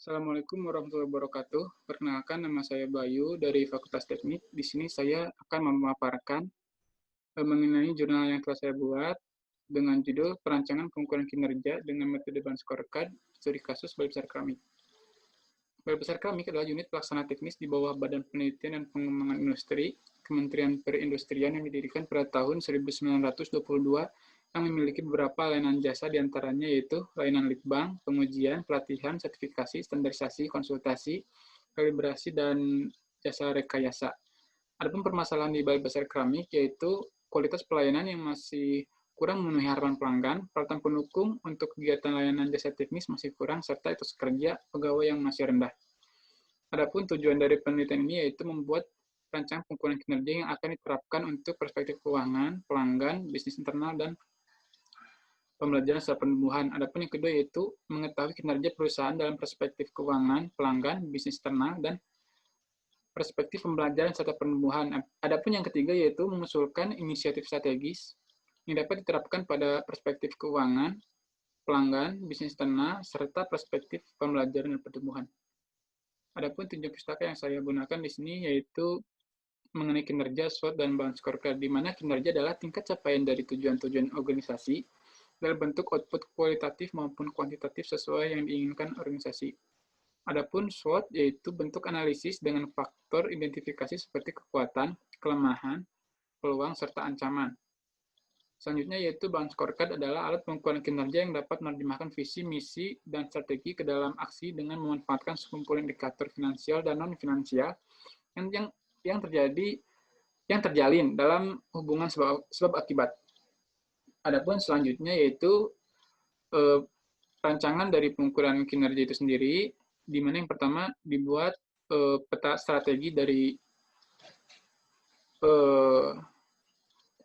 Assalamualaikum warahmatullahi wabarakatuh. Perkenalkan, nama saya Bayu dari Fakultas Teknik. Di sini saya akan memaparkan mengenai jurnal yang telah saya buat dengan judul Perancangan Pengukuran Kinerja dengan Metode Bahan Scorecard Studi Kasus Balai Besar Keramik. Balai Besar Keramik adalah unit pelaksana teknis di bawah Badan Penelitian dan Pengembangan Industri, Kementerian Perindustrian yang didirikan pada tahun 1922 yang memiliki beberapa layanan jasa diantaranya yaitu layanan litbang, pengujian, pelatihan, sertifikasi, standarisasi, konsultasi, kalibrasi, dan jasa rekayasa. Adapun permasalahan di Balai Besar Keramik yaitu kualitas pelayanan yang masih kurang memenuhi harapan pelanggan, peralatan pendukung untuk kegiatan layanan jasa teknis masih kurang, serta etos kerja pegawai yang masih rendah. Adapun tujuan dari penelitian ini yaitu membuat rancangan pengukuran kinerja yang akan diterapkan untuk perspektif keuangan, pelanggan, bisnis internal, dan pembelajaran secara penumbuhan. Adapun yang kedua yaitu mengetahui kinerja perusahaan dalam perspektif keuangan, pelanggan, bisnis internal, dan perspektif pembelajaran serta penumbuhan. Adapun yang ketiga yaitu mengusulkan inisiatif strategis yang dapat diterapkan pada perspektif keuangan, pelanggan, bisnis internal, serta perspektif pembelajaran dan pertumbuhan. Adapun tunjuk pustaka yang saya gunakan di sini yaitu mengenai kinerja, SWOT, dan bahan scorecard, di mana kinerja adalah tingkat capaian dari tujuan-tujuan organisasi dalam bentuk output kualitatif maupun kuantitatif sesuai yang diinginkan organisasi. Adapun SWOT yaitu bentuk analisis dengan faktor identifikasi seperti kekuatan, kelemahan, peluang, serta ancaman. Selanjutnya yaitu bahan scorecard adalah alat pengukuran kinerja yang dapat menerjemahkan visi, misi, dan strategi ke dalam aksi dengan memanfaatkan sekumpulan indikator finansial dan non-finansial yang terjalin dalam hubungan sebab akibat. Adapun selanjutnya yaitu rancangan dari pengukuran kinerja itu sendiri, di mana yang pertama dibuat peta strategi dari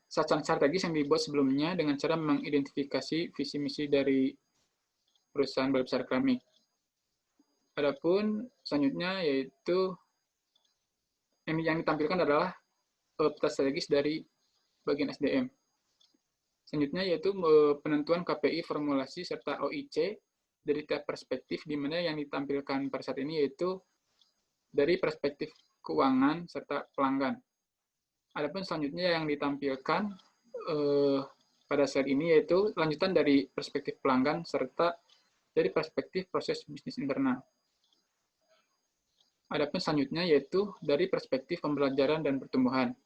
sasaran strategis yang dibuat sebelumnya dengan cara mengidentifikasi visi misi dari perusahaan Balai Besar Keramik. Adapun selanjutnya yaitu yang ditampilkan adalah peta strategis dari bagian SDM. Selanjutnya yaitu penentuan KPI, formulasi, serta OIC dari tiap perspektif, di mana yang ditampilkan pada saat ini yaitu dari perspektif keuangan serta pelanggan. Adapun selanjutnya yang ditampilkan pada slide ini yaitu lanjutan dari perspektif pelanggan serta dari perspektif proses bisnis internal. Adapun selanjutnya yaitu dari perspektif pembelajaran dan pertumbuhan.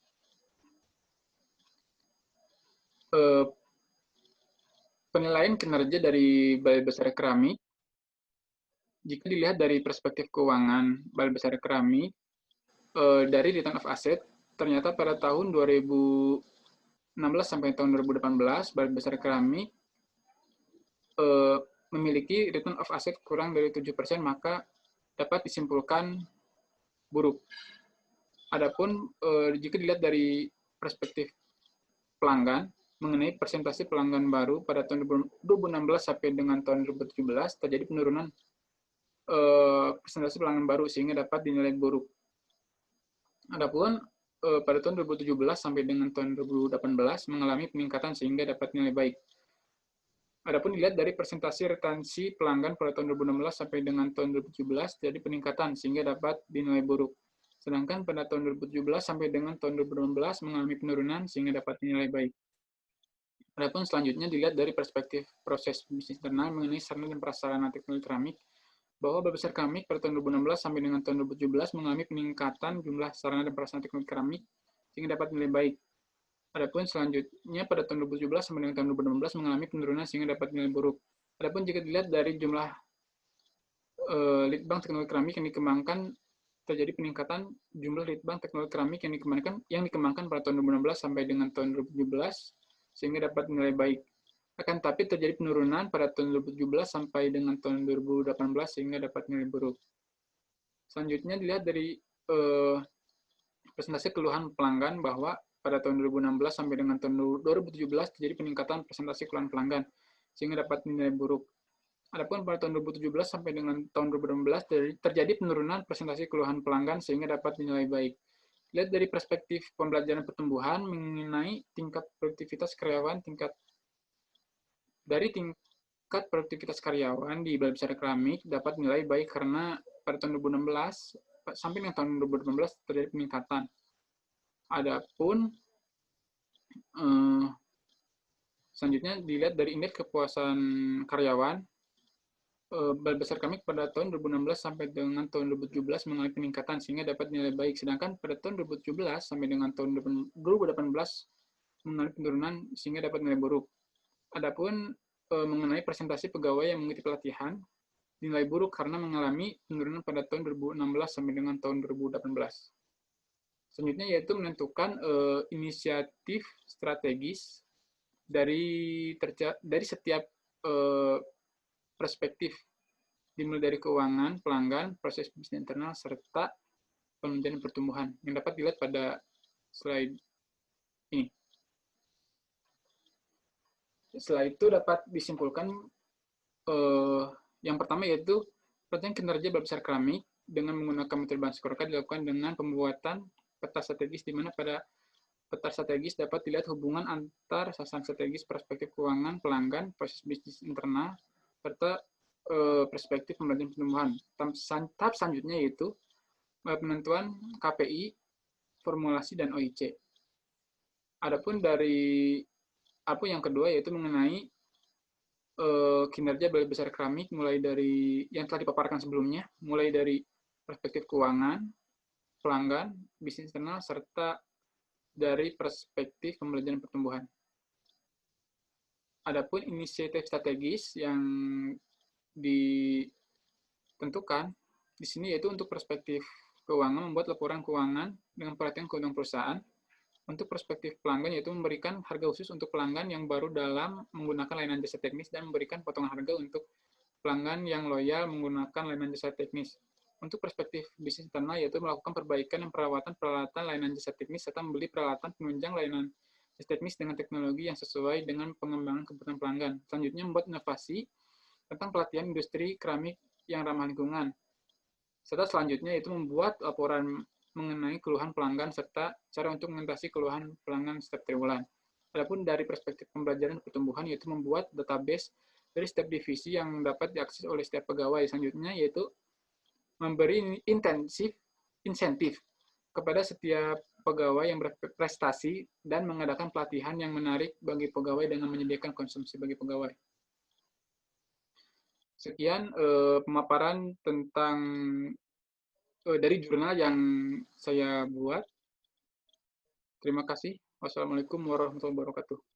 Penilaian kinerja dari Balai Besar Keramik, jika dilihat dari perspektif keuangan Balai Besar Keramik, dari return of asset, ternyata pada tahun 2016 sampai tahun 2018, Balai Besar Keramik memiliki return of asset kurang dari 7%, maka dapat disimpulkan buruk. Adapun jika dilihat dari perspektif pelanggan, mengenai persentase pelanggan baru pada tahun 2016 sampai dengan tahun 2017 terjadi penurunan persentase pelanggan baru sehingga dapat dinilai buruk. Adapun pada tahun 2017 sampai dengan tahun 2018 mengalami peningkatan sehingga dapat dinilai baik. Adapun dilihat dari persentase retensi pelanggan pada tahun 2016 sampai dengan tahun 2017 terjadi peningkatan sehingga dapat dinilai buruk. Sedangkan pada tahun 2017 sampai dengan tahun 2016 mengalami penurunan sehingga dapat dinilai baik. Adapun selanjutnya dilihat dari perspektif proses bisnis internal mengenai sarana dan prasarana teknologi keramik, bahwa Balai Besar Keramik pada tahun 2016 sampai dengan tahun 2017 mengalami peningkatan jumlah sarana dan prasarana teknologi keramik sehingga dapat dinilai baik. Adapun selanjutnya pada tahun 2017 sampai dengan tahun 2016 mengalami penurunan sehingga dapat dinilai buruk. Adapun jika dilihat dari jumlah litbang teknologi keramik yang dikembangkan, terjadi peningkatan jumlah litbang teknologi keramik yang dikembangkan pada tahun 2016 sampai dengan tahun 2017 sehingga dapat dinilai baik. Akan tapi terjadi penurunan pada tahun 2017 sampai dengan tahun 2018 sehingga dapat nilai buruk. Selanjutnya dilihat dari presentasi keluhan pelanggan bahwa pada tahun 2016 sampai dengan tahun 2017 terjadi peningkatan presentasi keluhan pelanggan sehingga dapat nilai buruk. Adapun pada tahun 2017 sampai dengan tahun 2016 terjadi penurunan presentasi keluhan pelanggan sehingga dapat dinilai baik. Lihat dari perspektif pembelajaran pertumbuhan mengenai tingkat produktivitas karyawan, tingkat produktivitas karyawan di Balai Besar Keramik dapat nilai baik karena pada tahun 2016 sampai dengan tahun 2018 terjadi peningkatan. Adapun eh, selanjutnya dilihat dari indeks kepuasan karyawan, Balai Besar Keramik pada tahun 2016 sampai dengan tahun 2017 mengalami peningkatan sehingga dapat nilai baik. Sedangkan pada tahun 2017 sampai dengan tahun 2018 mengalami penurunan sehingga dapat nilai buruk. Adapun mengenai presentasi pegawai yang mengikuti pelatihan, nilai buruk karena mengalami penurunan pada tahun 2016 sampai dengan tahun 2018. Selanjutnya yaitu menentukan inisiatif strategis dari setiap perspektif, dimulai dari keuangan, pelanggan, proses bisnis internal, serta penunjang pertumbuhan yang dapat dilihat pada slide ini. Setelah itu dapat disimpulkan yang pertama yaitu pertanyaan kinerja Balai Besar Keramik dengan menggunakan metode bahan scorecard dilakukan dengan pembuatan peta strategis di mana pada peta strategis dapat dilihat hubungan antar sasaran strategis, perspektif keuangan, pelanggan, proses bisnis internal, serta perspektif pembelajaran pertumbuhan. Tahap selanjutnya yaitu penentuan KPI, formulasi, dan OIC. Adapun dari yang kedua yaitu mengenai kinerja Balai Besar Keramik mulai dari yang telah dipaparkan sebelumnya, mulai dari perspektif keuangan, pelanggan, bisnis internal, serta dari perspektif pembelajaran pertumbuhan. Adapun inisiatif strategis yang ditentukan di sini yaitu untuk perspektif keuangan membuat laporan keuangan dengan perhatian keuntungan perusahaan. Untuk perspektif pelanggan yaitu memberikan harga khusus untuk pelanggan yang baru dalam menggunakan layanan jasa teknis dan memberikan potongan harga untuk pelanggan yang loyal menggunakan layanan jasa teknis. Untuk perspektif bisnis internal yaitu melakukan perbaikan dan perawatan peralatan layanan jasa teknis serta membeli peralatan penunjang layanan jasa teknis dengan teknologi yang sesuai dengan pengembangan kebutuhan pelanggan. Selanjutnya membuat inovasi tentang pelatihan industri keramik yang ramah lingkungan. Serta selanjutnya yaitu membuat laporan mengenai keluhan pelanggan serta cara untuk mengatasi keluhan pelanggan setiap triwulan. Adapun dari perspektif pembelajaran pertumbuhan yaitu membuat database dari setiap divisi yang dapat diakses oleh setiap pegawai. Selanjutnya yaitu memberi insentif kepada setiap pegawai yang berprestasi dan mengadakan pelatihan yang menarik bagi pegawai dengan menyediakan konsumsi bagi pegawai. Sekian pemaparan tentang dari jurnal yang saya buat. Terima kasih. Wassalamualaikum warahmatullahi wabarakatuh.